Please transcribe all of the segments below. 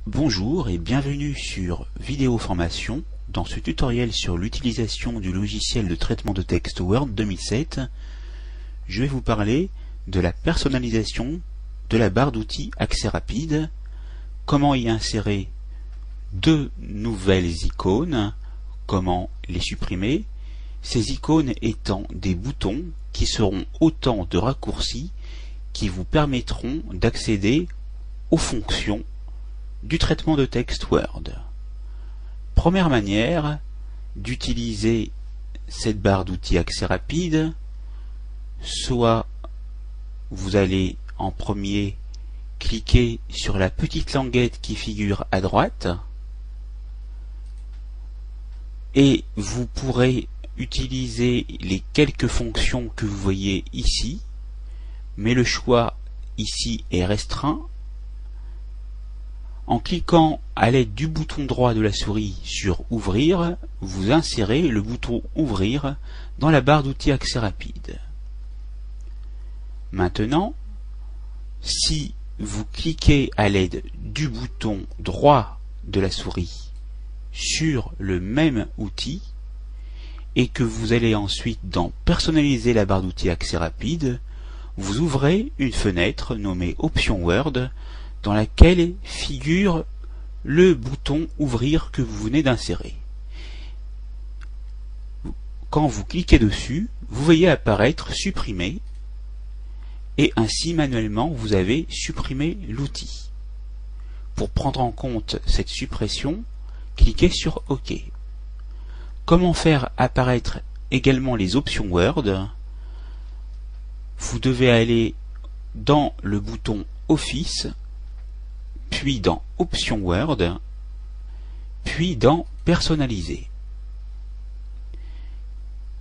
Bonjour et bienvenue sur Vidéo Formation. Dans ce tutoriel sur l'utilisation du logiciel de traitement de texte Word 2007, je vais vous parler de la personnalisation de la barre d'outils accès rapide, comment y insérer deux nouvelles icônes, comment les supprimer, ces icônes étant des boutons qui seront autant de raccourcis qui vous permettront d'accéder aux fonctions du traitement de texte Word. Première manière d'utiliser cette barre d'outils accès rapide, soit vous allez en premier cliquer sur la petite languette qui figure à droite et vous pourrez utiliser les quelques fonctions que vous voyez ici, mais le choix ici est restreint. En cliquant à l'aide du bouton droit de la souris sur Ouvrir, vous insérez le bouton Ouvrir dans la barre d'outils accès rapide. Maintenant, si vous cliquez à l'aide du bouton droit de la souris sur le même outil et que vous allez ensuite dans Personnaliser la barre d'outils accès rapide, vous ouvrez une fenêtre nommée Options Word dans laquelle figure le bouton Ouvrir que vous venez d'insérer. Quand vous cliquez dessus, vous voyez apparaître Supprimer et ainsi manuellement vous avez supprimé l'outil. Pour prendre en compte cette suppression, cliquez sur OK. Comment faire apparaître également les options Word? Vous devez aller dans le bouton Office, puis dans Options Word, puis dans Personnaliser.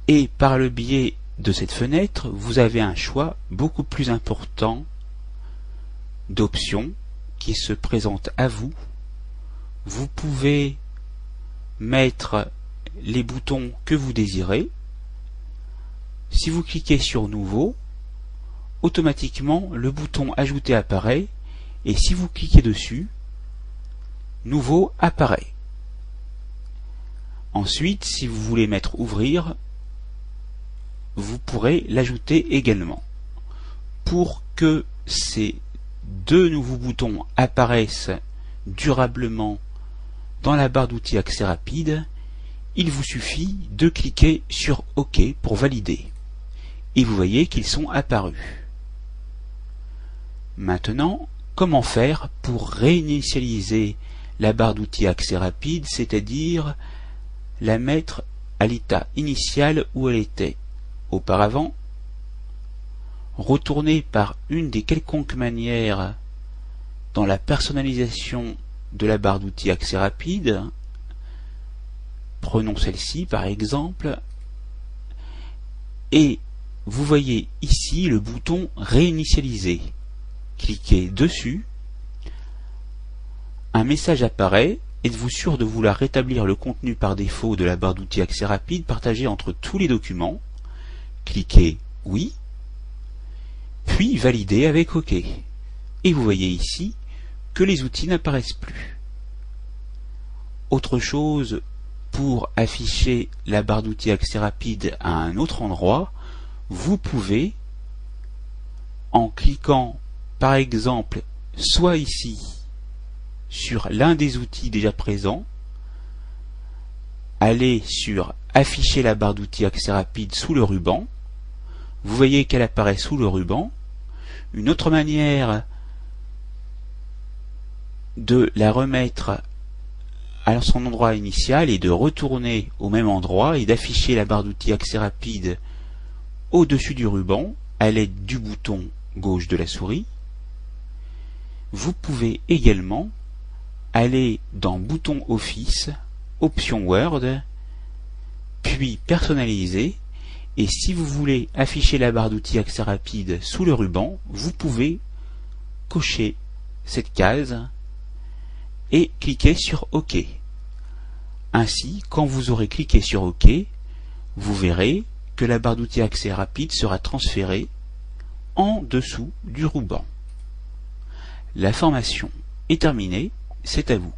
Et par le biais de cette fenêtre, vous avez un choix beaucoup plus important d'options qui se présentent à vous. Vous pouvez mettre les boutons que vous désirez. Si vous cliquez sur Nouveau, automatiquement le bouton Ajouter apparaît et si vous cliquez dessus, Nouveau apparaît. Ensuite, si vous voulez mettre Ouvrir, vous pourrez l'ajouter également. Pour que ces deux nouveaux boutons apparaissent durablement dans la barre d'outils accès rapide, il vous suffit de cliquer sur OK pour valider. Et vous voyez qu'ils sont apparus. Maintenant, comment faire pour réinitialiser la barre d'outils accès rapide, c'est-à-dire la mettre à l'état initial où elle était auparavant? Retournez par une des quelconques manières dans la personnalisation de la barre d'outils accès rapide. Prenons celle-ci par exemple, et vous voyez ici le bouton Réinitialiser. Cliquez dessus, un message apparaît. Êtes-vous sûr de vouloir rétablir le contenu par défaut de la barre d'outils accès rapide partagée entre tous les documents? Cliquez Oui, puis Valider avec OK. Et vous voyez ici que les outils n'apparaissent plus. Autre chose, pour afficher la barre d'outils accès rapide à un autre endroit, vous pouvez, en cliquant par exemple soit ici sur l'un des outils déjà présents, aller sur Afficher la barre d'outils accès rapide sous le ruban. Vous voyez qu'elle apparaît sous le ruban. Une autre manière de la remettre à son endroit initial est de retourner au même endroit et d'afficher la barre d'outils accès rapide au-dessus du ruban à l'aide du bouton gauche de la souris. Vous pouvez également aller dans Bouton Office, Options Word, puis Personnaliser, et si vous voulez afficher la barre d'outils accès rapide sous le ruban, vous pouvez cocher cette case et cliquer sur OK. Ainsi, quand vous aurez cliqué sur OK, vous verrez que la barre d'outils accès rapide sera transférée en dessous du ruban. La formation est terminée. c'est à vous.